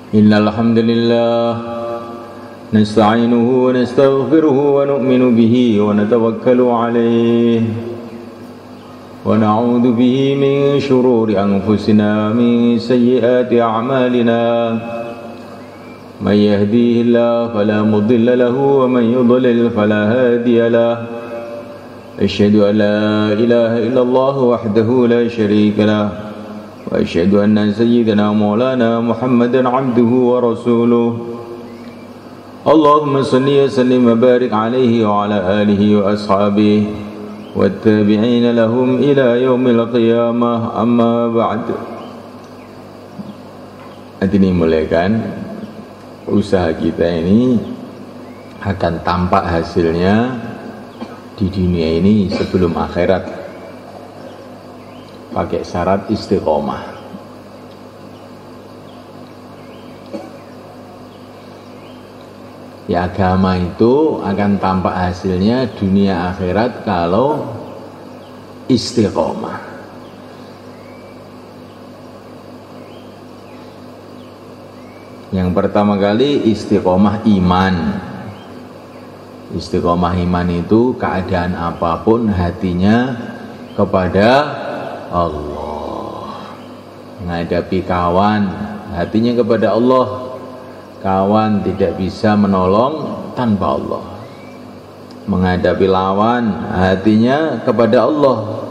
إن الحمد لله نستعينه ونستغفره ونؤمن به ونتوكل عليه ونعوذ به من شرور أنفسنا من سيئات أعمالنا من يهديه الله فلا مضل له ومن يضلل فلا هادي له أشهد أن لا إله إلا الله وحده لا شريك له وأشهد أن سيدنا مولانا محمدا عبده ورسوله اللهم صل وسلم وبارك عليه وعلى آله وأصحابه والتابعين لهم إلى يوم القيامة أما بعد. Hadirin muliakan, usaha kita ini akan tampak hasilnya di dunia ini sebelum akhirat, pakai syarat istiqomah. Ya, agama itu akan tampak hasilnya dunia akhirat kalau istiqomah. Yang pertama kali istiqomah iman. Istiqomah iman itu keadaan apapun hatinya kepada Allah. Menghadapi kawan, hatinya kepada Allah. Kawan tidak bisa menolong tanpa Allah. Menghadapi lawan, hatinya kepada Allah.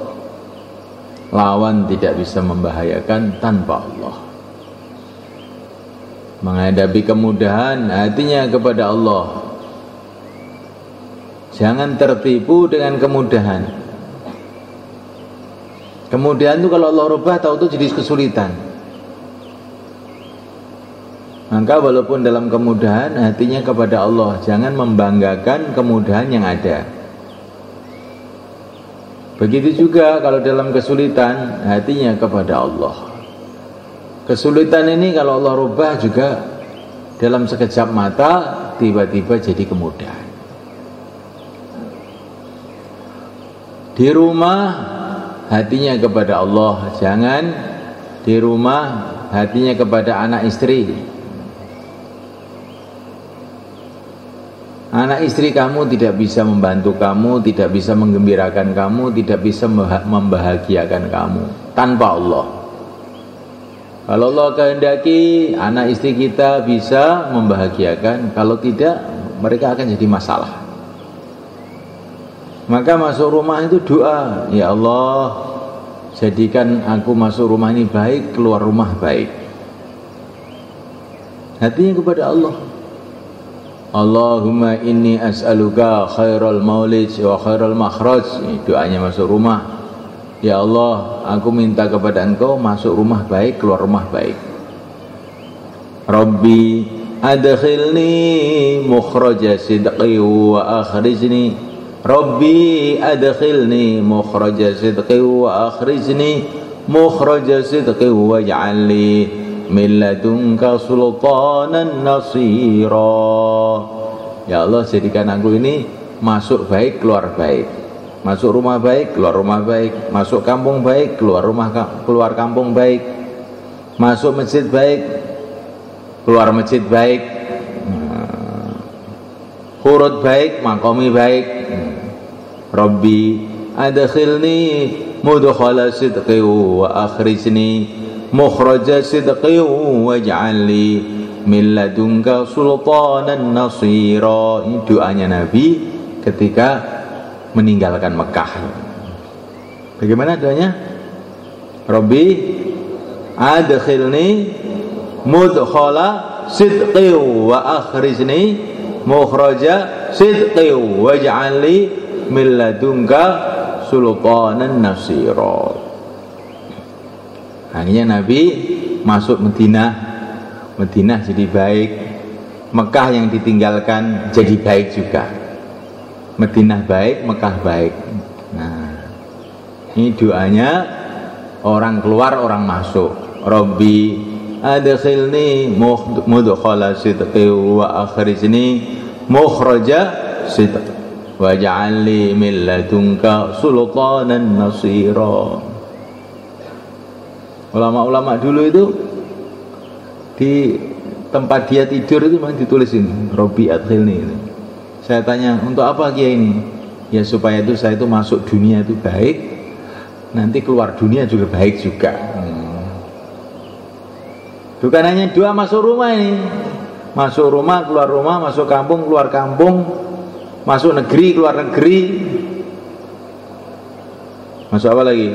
Lawan tidak bisa membahayakan tanpa Allah. Menghadapi kemudahan, hatinya kepada Allah. Jangan tertipu dengan kemudahan. Kemudahan itu kalau Allah rubah, tahu itu jadi kesulitan. Maka walaupun dalam kemudahan, hatinya kepada Allah. Jangan membanggakan kemudahan yang ada. Begitu juga kalau dalam kesulitan, hatinya kepada Allah. Kesulitan ini kalau Allah rubah juga dalam sekejap mata, tiba-tiba jadi kemudahan. Di rumah, hatinya kepada Allah. Jangan di rumah hatinya kepada anak istri. Anak istri kamu tidak bisa membantu kamu, tidak bisa menggembirakan kamu, tidak bisa membahagiakan kamu tanpa Allah. Kalau Allah kehendaki, anak istri kita bisa membahagiakan. Kalau tidak, mereka akan jadi masalah. Maka masuk rumah itu doa, ya Allah, jadikan aku masuk rumah ini baik, keluar rumah baik. Hatinya kepada Allah. Allahumma inni as'aluka khairal maulid wa khairal makhraj. Doanya masuk rumah. Ya Allah, aku minta kepada Engkau masuk rumah baik, keluar rumah baik. Rabbi adkhilni mukhraja sidqi wa akhrijni. Rabbi adkhilni mukhraja sidqi wa akhrijni mukhraja sidqi waj'alni min ladunka sultanan nasira. Ya Allah, jadikan aku ini masuk baik, keluar baik. Masuk rumah baik, keluar rumah baik. Masuk kampung baik, keluar kampung baik. Masuk masjid baik, keluar masjid baik. Hurut baik, makomi baik. Rabbi adkhilni mudkhala sidqi wa akhrijni mukhraja sidqi waj'alni min ladunka sultanan nasira. Ini doanya Nabi ketika meninggalkan Mekah. Bagaimana doanya? Rabbi adkhilni mudkhala sidqi wa akhrijni mukhraja sidqi waj'alni min ladunka sultanan nasira. Akhirnya Nabi masuk Madinah. Madinah jadi baik. Mekah yang ditinggalkan jadi baik juga. Madinah baik, Mekah baik. Nah, ini doanya orang keluar, orang masuk. Rabbi adkhilni mudkhala sidqi wa akhrijni mukhraja sidqi waj'alni min ladunka sultanan nasira. Ulama-ulama dulu itu tempat dia tidur itu memang ditulis ini, Robbi adkhilni ini. Saya tanya, untuk apa Kiai ini? Ya supaya itu saya itu masuk dunia itu baik, nanti keluar dunia juga baik juga. Bukan hanya doa masuk rumah ini, masuk rumah, keluar rumah, masuk kampung, keluar kampung, masuk negeri, keluar negeri, masuk apa lagi?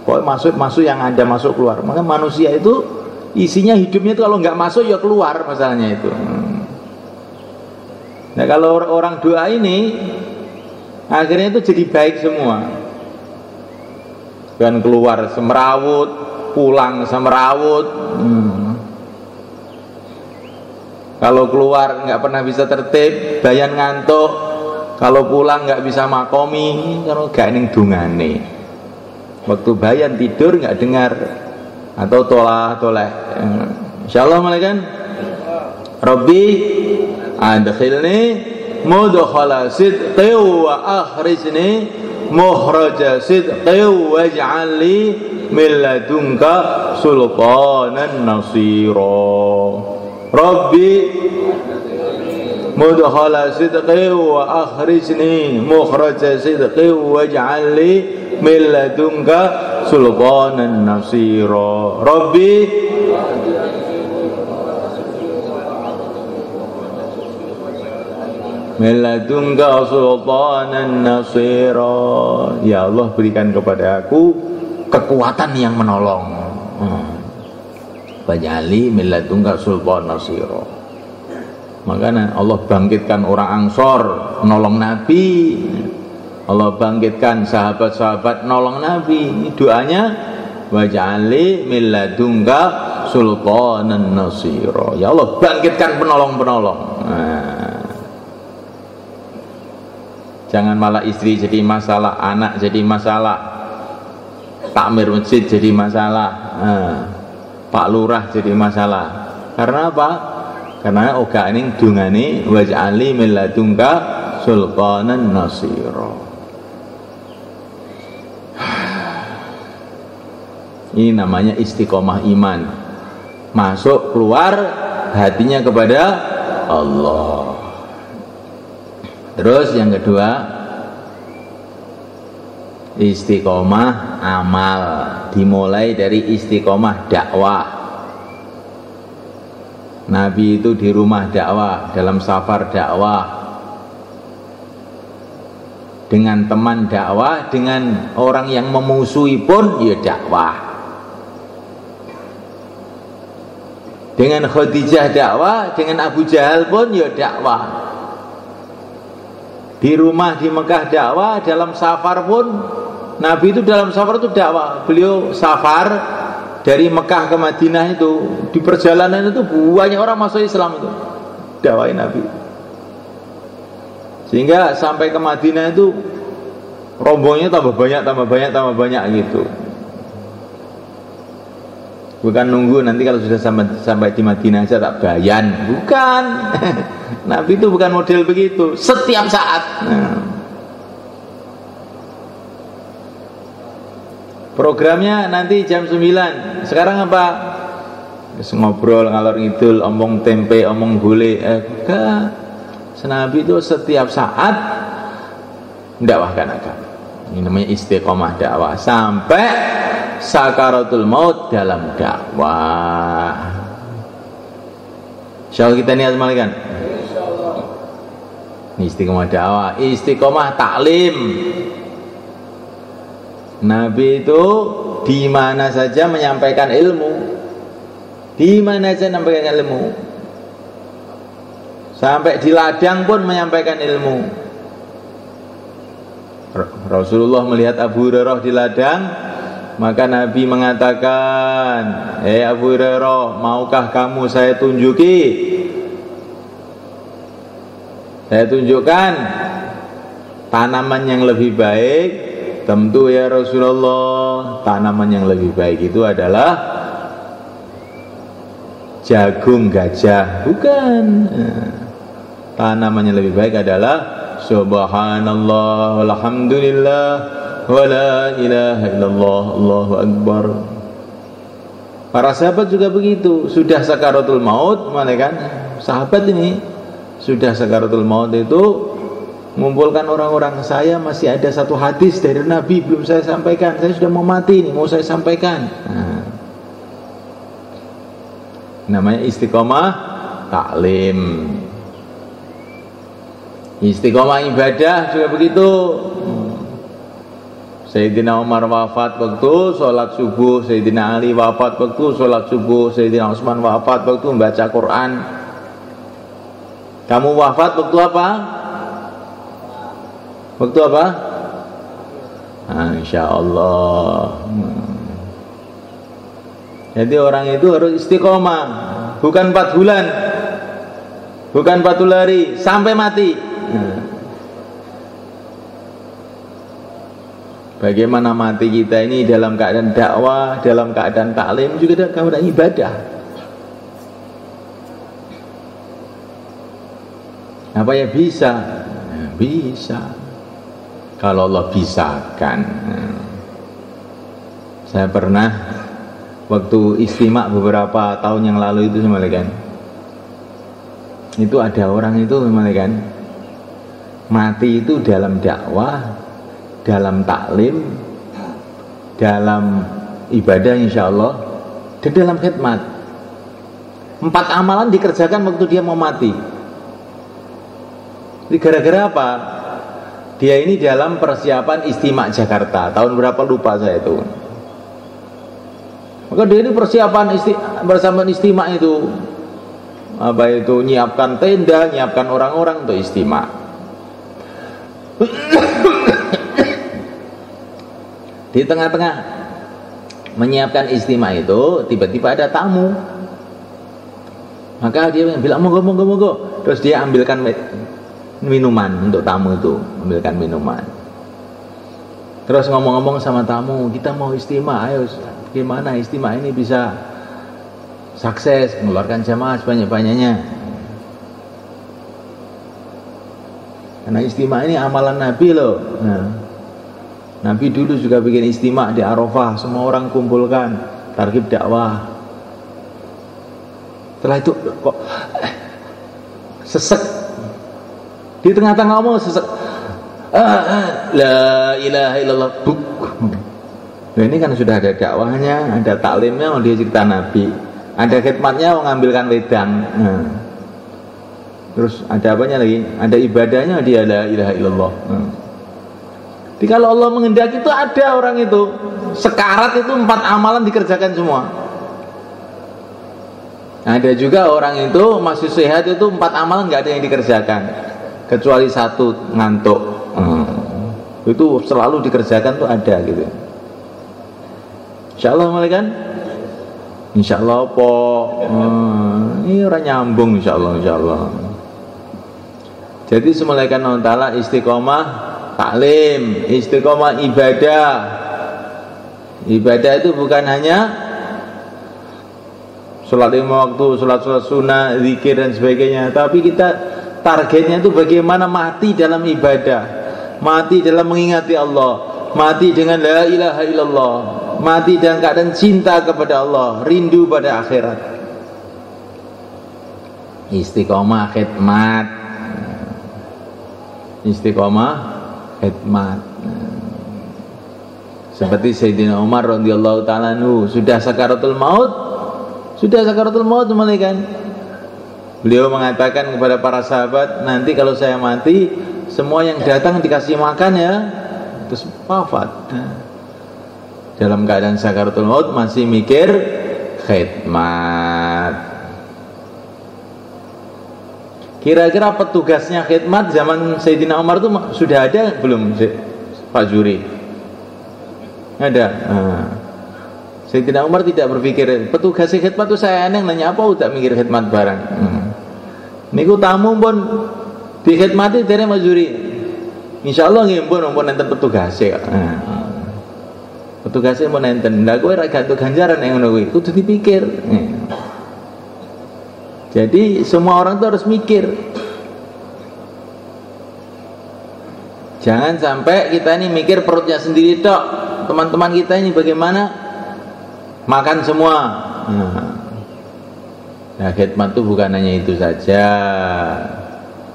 Pokoknya masuk yang ada, masuk keluar. Maka manusia itu isinya hidupnya itu kalau nggak masuk ya keluar, masalahnya itu. Nah kalau orang doa ini akhirnya itu jadi baik semua. Kan keluar semerawut, pulang semerawut. Kalau keluar nggak pernah bisa tertib, bayan ngantuk. Kalau pulang nggak bisa makomi, kalau gak ning dungane. Waktu bayan tidur nggak dengar atau toleh. Insyaallah malaikan. Rabbi adkhilni mudkhala sidqi wa akhrijni mukhraja sidqi waj'al li min ladunka sultanan nasira. Rabbi mudkhala sidqi wa akhrijni mukhraja sidqi waj'al li min ladunka sultanan nasira. Rabbi Meladunka sultanan nasira. Ya Allah, berikan kepada aku kekuatan yang menolong. Waj'ali meladunka sultanan nasira. Makanya Allah bangkitkan orang Ansor nolong Nabi. Allah bangkitkan sahabat-sahabat nolong Nabi. Doanya waj'ali meladunka sultanan nasira. Ya Allah, bangkitkan penolong-penolong. Jangan malah istri jadi masalah, anak jadi masalah, takmir masjid jadi masalah, Pak Lurah jadi masalah. Karena apa? Karena oga ini dungane waj'ali min ladunka sultanan nasira. Ini namanya istiqomah iman. Masuk keluar hatinya kepada Allah. Terus yang kedua, istiqomah amal, dimulai dari istiqomah dakwah. Nabi itu di rumah dakwah, dalam safar dakwah, dengan teman dakwah, dengan orang yang memusuhi pun ya dakwah. Dengan Khadijah dakwah, dengan Abu Jahal pun ya dakwah. Di rumah di Mekah dakwah, dalam safar pun Nabi itu dalam safar itu dakwah. Beliau safar dari Mekah ke Madinah itu, di perjalanan itu banyak orang masuk Islam itu, dakwahin Nabi. Sehingga sampai ke Madinah itu rombongnya tambah banyak gitu. Bukan nunggu nanti kalau sudah sampai di Madinah aja tak bayan, bukan. Nabi itu bukan model begitu, setiap saat. Programnya nanti jam 9. Sekarang apa? Ngobrol ngalor ngidul, omong tempe, omong gule. Bukan. Nabi itu setiap saat mendakwahkan agama. Ini namanya istiqomah dakwah sampai sakaratul maut dalam dakwah. Insyaallah kita niat malikan. Istiqomah dakwah, istiqomah taklim. Nabi itu di mana saja menyampaikan ilmu, di mana saja menyampaikan ilmu. Sampai di ladang pun menyampaikan ilmu. Rasulullah melihat Abu Hurairah di ladang, maka Nabi mengatakan, Abu Hurairah, maukah kamu saya tunjukkan tanaman yang lebih baik? Tentu ya Rasulullah, tanaman yang lebih baik itu adalah jagung gajah. Bukan. Tanaman yang lebih baik adalah subhanallah walhamdulillah wa la ilaha illallah, Allahu akbar. Para sahabat juga begitu, sudah sakaratul maut, mana kan? Sahabat ini sudah sakaratul maut itu mengumpulkan orang-orang, saya masih ada satu hadis dari Nabi belum saya sampaikan, saya sudah mau mati nih, mau saya sampaikan. Namanya istiqomah taklim. Istiqomah ibadah juga begitu. Sayyidina Umar wafat waktu sholat subuh, Sayyidina Ali wafat waktu sholat subuh, Sayyidina Utsman wafat waktu membaca Quran. Kamu wafat waktu apa? Waktu apa? Insya Allah. Jadi orang itu harus istiqomah, bukan 4 bulan, bukan 40 hari, sampai mati. Bagaimana mati kita ini dalam keadaan dakwah, dalam keadaan taklim, juga dalam keadaan ibadah. Apa ya bisa? Bisa. Kalau Allah bisakan. Saya pernah waktu istimak beberapa tahun yang lalu itu kan, itu ada orang itu kan, mati itu dalam dakwah, dalam taklim, dalam ibadah insyaallah, dan dalam khidmat. 4 amalan dikerjakan waktu dia mau mati. Jadi gara-gara apa? Dia ini dalam persiapan istimak Jakarta tahun berapa lupa saya itu. Maka dia ini persiapan istimak itu, apa itu, nyiapkan tenda, nyiapkan orang-orang untuk istimak. Di tengah-tengah menyiapkan istimak itu, tiba-tiba ada tamu. Maka dia bilang monggo. Terus dia ambilkan minuman untuk tamu itu, ambilkan minuman. Terus ngomong-ngomong sama tamu, kita mau istimak, ayo gimana istimak ini bisa sukses, mengeluarkan jamaah sebanyak-banyaknya. Karena istimak ini amalan Nabi loh. Nabi dulu juga bikin istimak di Arafah, semua orang kumpulkan, targhib dakwah. Setelah itu kok sesek di tengah-tengah ngomong, sesek, la ilaha illallah, buk. Nah, ini kan sudah ada dakwahnya, ada taklimnya, dia cerita Nabi, ada khidmatnya, mengambilkan wedang. Terus ada apanya lagi? Ada ibadahnya, dia la ilaha illallah. Jadi kalau Allah menghendaki itu ada orang itu sekarat itu 4 amalan dikerjakan semua. Ada juga orang itu masih sehat itu 4 amalan nggak ada yang dikerjakan, kecuali 1 ngantuk. Itu selalu dikerjakan tuh ada gitu. Insyaallah malaikat. Insyaallah apa? Ini orang nyambung insyaallah. Jadi semulaikan Allah Ta'ala istiqomah taklim, istiqomah ibadah. Ibadah itu bukan hanya sholat 5 waktu, sholat sunnah, zikir dan sebagainya, tapi kita targetnya itu bagaimana mati dalam ibadah, mati dalam mengingati Allah, mati dengan la ilaha illallah, mati dalam keadaan cinta kepada Allah, rindu pada akhirat. Istiqomah khidmat, istiqomah khidmat. Seperti Sayyidina Umar radhiyallahu ta'ala anhu, sudah sakaratul maut kan. Beliau mengatakan kepada para sahabat, nanti kalau saya mati, semua yang datang dikasih makan ya, terus wafat. Dalam keadaan sakaratul maut masih mikir khidmat. Kira-kira petugasnya khidmat zaman Sayyidina Umar itu sudah ada belum, Pak Juri? Ada. Sayyidina Umar tidak berpikir petugas khidmat itu saya eneng nanya apa udah mikir khidmat barang. Niku tamu pun dikhidmati dari Pak Juri. Insyaallah nggih pun enten petugasnya. Petugasnya pun enten. Lah kowe ra gantuk ganjaran yang ngono kuwi, kudu dipikir. Jadi semua orang itu harus mikir. Jangan sampai kita ini mikir perutnya sendiri tok. Teman-teman kita ini bagaimana makan semua, Nah, khidmat itu bukan hanya itu saja.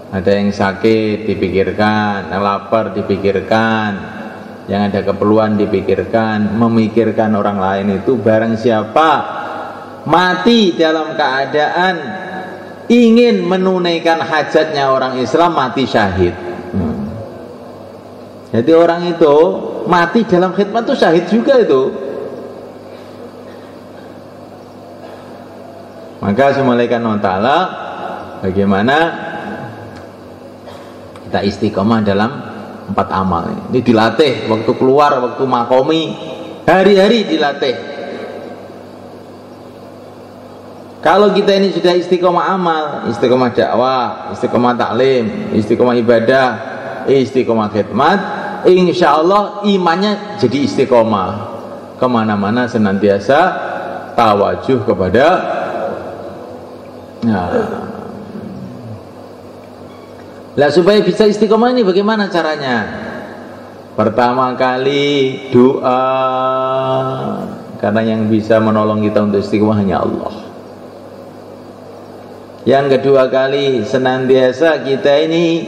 Ada yang sakit dipikirkan, yang lapar dipikirkan, yang ada keperluan dipikirkan. Memikirkan orang lain itu barang siapa mati dalam keadaan ingin menunaikan hajatnya orang Islam, mati syahid. Jadi orang itu mati dalam khidmat itu syahid juga itu. Maka semalakan Allah Ta'ala bagaimana kita istiqomah dalam 4 amal. Ini dilatih waktu keluar, waktu makomi, hari-hari dilatih. Kalau kita ini sudah istiqomah amal, istiqomah dakwah, istiqomah taklim, istiqomah ibadah, istiqomah khidmat, insya Allah imannya jadi istiqomah. Kemana-mana senantiasa tawajuh kepada Lah supaya bisa istiqomah ini bagaimana caranya? Pertama kali doa, karena yang bisa menolong kita untuk istiqomah hanya Allah. Yang kedua kali, senantiasa kita ini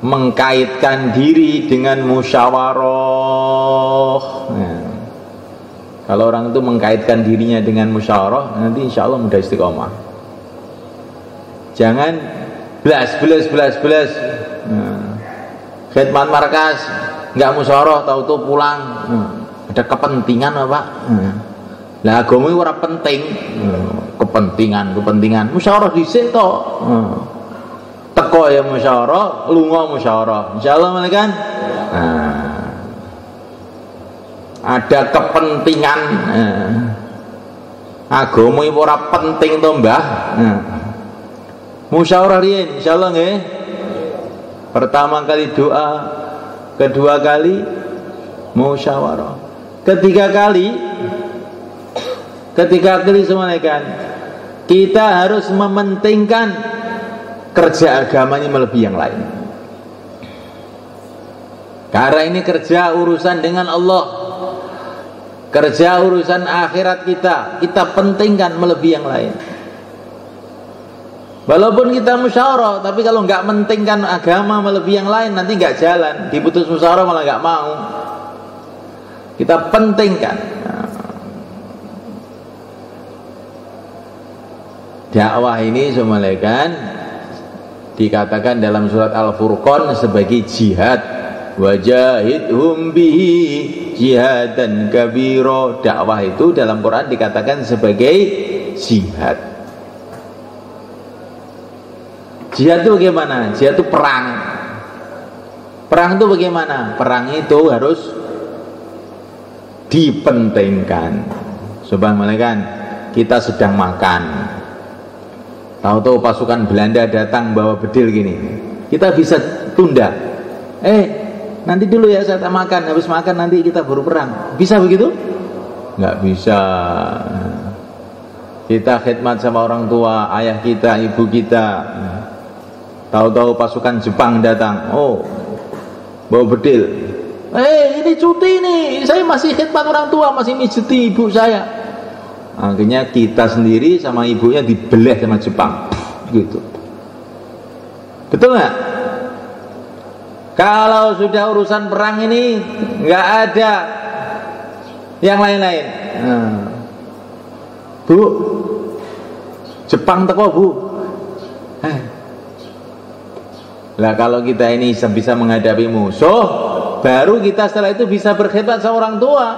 mengkaitkan diri dengan musyawarah. Kalau orang itu mengkaitkan dirinya dengan musyawarah, nanti insya Allah mudah istiqomah. Jangan belas. Khidmat markas nggak musyawarah, tahu-tahu pulang. Ada kepentingan apa? Lah agama itu ora penting. Kepentingan. Musyawarah dhisik to. Teko ya musyawarah, lunga musyawarah. Insyaallah kan? Ada kepentingan. Agama itu ora penting to, Mbah. Musyawarah riyen insyaallah nggih. Pertama kali doa, kedua kali musyawarah, ketiga kali semuanya kita harus mementingkan kerja agama ini melebihi yang lain. Karena ini kerja urusan dengan Allah, kerja urusan akhirat kita pentingkan melebihi yang lain. Walaupun kita musyawarah, tapi kalau nggak mentingkan agama melebihi yang lain, nanti nggak jalan. Diputus musyawarah malah nggak mau. Kita pentingkan. Dakwah ini semalakan dikatakan dalam surat Al-Furqan sebagai jihad. Wajahidhum bihi jihadan kabira. Dakwah itu dalam Quran dikatakan sebagai jihad. Jihad itu bagaimana? Jihad itu perang. Perang itu bagaimana? Perang itu harus dipentingkan. Subhanallah, kita sedang makan, tahu-tahu pasukan Belanda datang bawa bedil gini, kita bisa tunda. Nanti dulu ya saya makan, habis makan nanti kita baru perang. Bisa begitu? Nggak bisa. Kita khidmat sama orang tua, ayah kita, ibu kita. Tahu-tahu pasukan Jepang datang, bawa bedil. Ini cuti nih, saya masih khidmat orang tua, masih mijeti ibu saya. Akhirnya kita sendiri sama ibunya dibelah sama Jepang, gitu. Betul nggak? Kalau sudah urusan perang ini nggak ada yang lain-lain. Bu, Jepang teko bu. Lah kalau kita ini bisa menghadapi musuh, baru kita setelah itu bisa berkhidmat sama orang tua.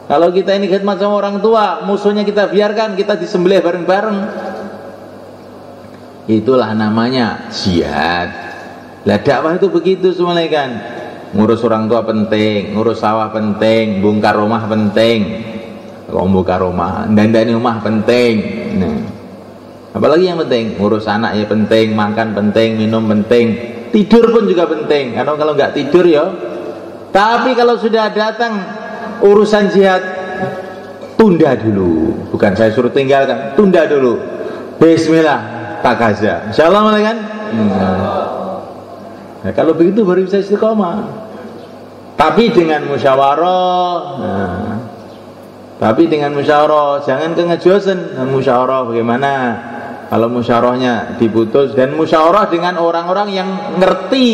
Kalau kita ini khidmat sama orang tua, musuhnya kita biarkan, kita disembelih bareng-bareng. Itulah namanya jihad. Lah dakwah itu begitu semuanya kan. Ngurus orang tua penting, ngurus sawah penting, bongkar rumah penting. Kalau bongkar rumah, dandani rumah penting. Apalagi yang penting, ngurus anak ya penting, makan penting, minum penting, tidur pun juga penting. Karena kalau nggak tidur ya. Tapi kalau sudah datang urusan jihad, tunda dulu. Bukan saya suruh tinggalkan, tunda dulu. Bismillah, takaza. Insyaallah kan? Nah, kalau begitu baru bisa istiqomah. Tapi dengan musyawarah. Tapi dengan musyawarah, jangan kengejosen. Musyawarah bagaimana? Kalau musyawarahnya diputus, dan musyawarah dengan orang-orang yang ngerti.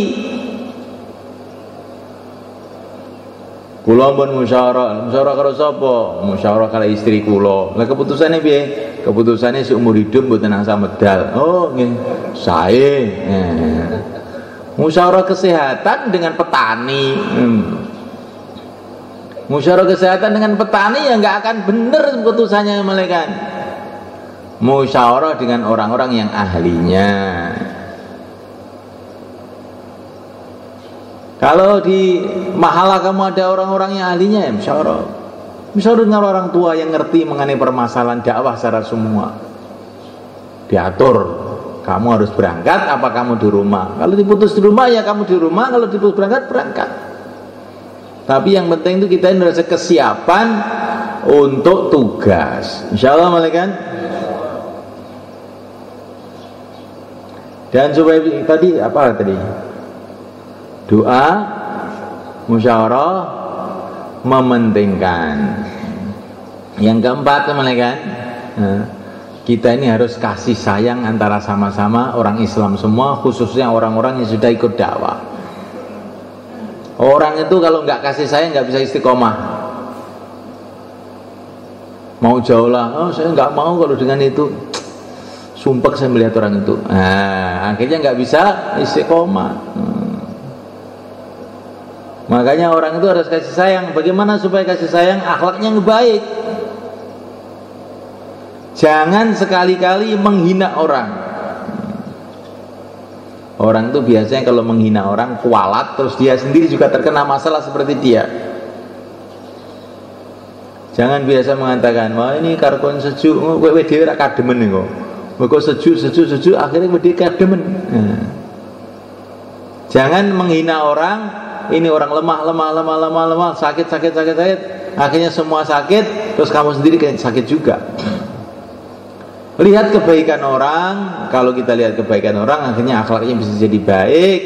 Kula pun musyawarah karo sapa? Musyawarah karo istri kula. Lah keputusane piye? Keputusane seumur hidup mboten nang medal. Oh, nggih. Sae. Musyawarah kesehatan dengan petani. Musyawarah kesehatan dengan petani ya nggak akan benar keputusannya malaikat. Musyawarah dengan orang-orang yang ahlinya. Kalau di mahala kamu ada orang-orang yang ahlinya ya musyawarah. Musyawarah dengan orang tua yang ngerti mengenai permasalahan dakwah secara semua. Diatur, kamu harus berangkat apa kamu di rumah. Kalau diputus di rumah ya kamu di rumah, kalau diputus berangkat. Tapi yang penting itu kita merasa kesiapan untuk tugas. Insyaallah malaikat. Dan supaya tadi apa tadi? Doa, musyawarah, mementingkan. Yang keempat malaikat, kita ini harus kasih sayang antara sama-sama orang Islam semua, khususnya orang-orang yang sudah ikut dakwah. Orang itu kalau nggak kasih sayang nggak bisa istiqomah. Mau jauh lah, oh saya nggak mau kalau dengan itu. Sumpah saya melihat orang itu. Nah, akhirnya nggak bisa istiqomah. Makanya orang itu harus kasih sayang. Bagaimana supaya kasih sayang? Akhlaknya yang baik. Jangan sekali-kali menghina orang. Orang itu biasanya kalau menghina orang kualat, terus dia sendiri juga terkena masalah seperti dia. Jangan biasa mengatakan, wah ini karkon sejuk, kowe dhewe ra kademen kok. Kok sejuk akhirnya dia kademen. Jangan menghina orang, ini orang lemah, sakit, akhirnya semua sakit, terus kamu sendiri sakit juga. Lihat kebaikan orang. Kalau kita lihat kebaikan orang, akhirnya akhlaknya bisa jadi baik.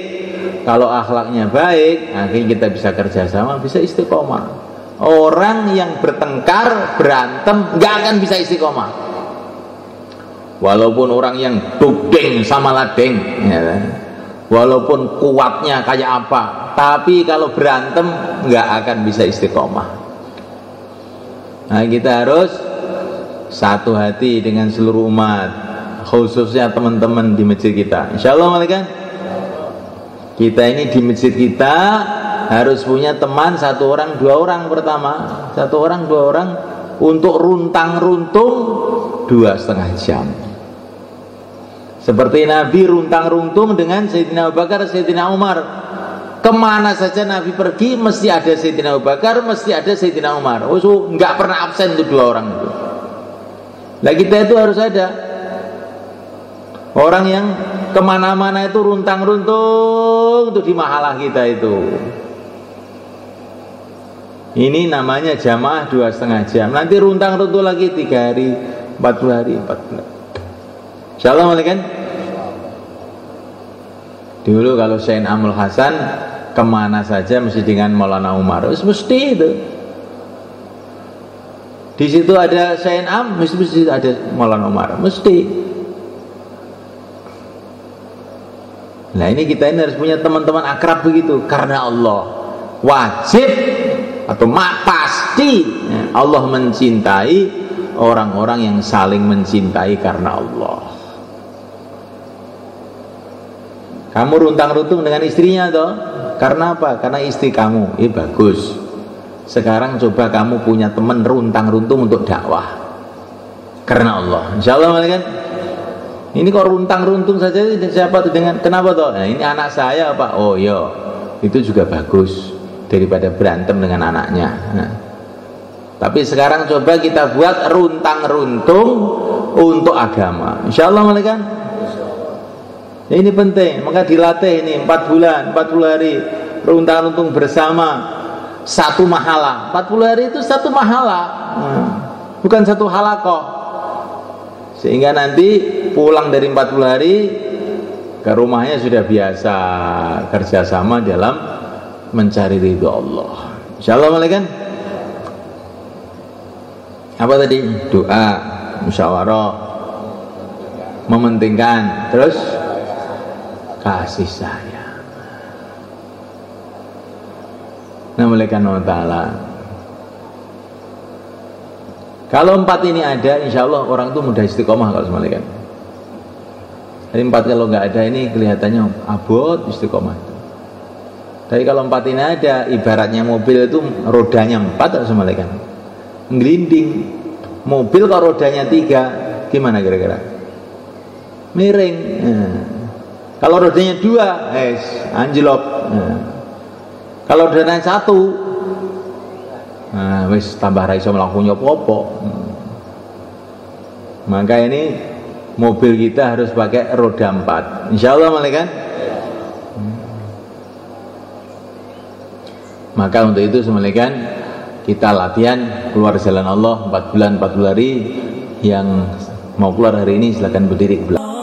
Kalau akhlaknya baik, akhirnya kita bisa kerjasama, bisa istiqomah. Orang yang bertengkar, berantem, gak akan bisa istiqomah. Walaupun orang yang dugding sama ladeng, ya, walaupun kuatnya kayak apa, tapi kalau berantem gak akan bisa istiqomah. Nah, kita harus satu hati dengan seluruh umat, khususnya teman-teman di masjid kita. Insyaallah malaikat. Kita ini di masjid kita harus punya teman 1 orang 2 orang pertama. 1 orang 2 orang untuk runtang-runtung 2,5 jam. Seperti Nabi runtang-runtung dengan Sayyidina Abu Bakar, Sayyidina Umar. Kemana saja Nabi pergi mesti ada Sayyidina Abu Bakar, mesti ada Sayyidina Umar. Nggak pernah absen itu 2 orang itu. Nah kita itu harus ada orang yang kemana-mana itu runtang-runtung itu di mahalah kita itu. Ini namanya jamaah 2,5 jam. Nanti runtang-runtung lagi 3 hari, 40 hari, 40. Insyaallah malaikat. Dulu kalau Syekh Amul Hasan kemana saja mesti dengan Maulana Umar, mesti itu. Di situ ada Syekh Am, mesti ada Maulana Umar, mesti. Nah ini kita ini harus punya teman-teman akrab begitu karena Allah. Wajib atau pasti Allah mencintai orang-orang yang saling mencintai karena Allah. Kamu runtang-runtung dengan istrinya toh, karena apa? Karena istri kamu, bagus. Sekarang coba kamu punya teman runtang-runtung untuk dakwah karena Allah. Insyaallah malaikat. Ini kok runtang-runtung saja siapa tuh dengan kenapa toh? Nah, ini anak saya Pak. Oh iya, itu juga bagus daripada berantem dengan anaknya. Nah, tapi sekarang coba kita buat runtang-runtung untuk agama. Insyaallah malaikat. Ya, ini penting, maka dilatih ini 4 bulan, 40 hari runtang-runtung bersama satu mahala. 40 hari itu satu mahala, bukan satu halakoh. Sehingga nanti pulang dari 40 hari ke rumahnya sudah biasa kerjasama dalam mencari ridho Allah. Insyaallah malaikat. Apa tadi? Doa, musyawarah, mementingkan, terus kasih sayang. Nah, malaikat ta'ala. Kalau 4 ini ada, insya Allah orang itu mudah istiqomah kalau malaikat. Jadi 4 kalau nggak ada ini kelihatannya abot istiqomah. Tapi kalau 4 ini ada, ibaratnya mobil itu rodanya 4 atau malaikat. Ngelinding. Mobil kalau rodanya 3, gimana kira-kira? Miring. Kalau rodanya 2, anjlok. Kalau rodanya 1, wis tambah ra iso mlaku nyopo-opo. Maka ini mobil kita harus pakai roda 4. Insyaallah malaikat. Maka untuk itu semalikan kita latihan keluar jalan Allah 4 bulan 40 hari. Yang mau keluar hari ini silakan berdiri ke belakang.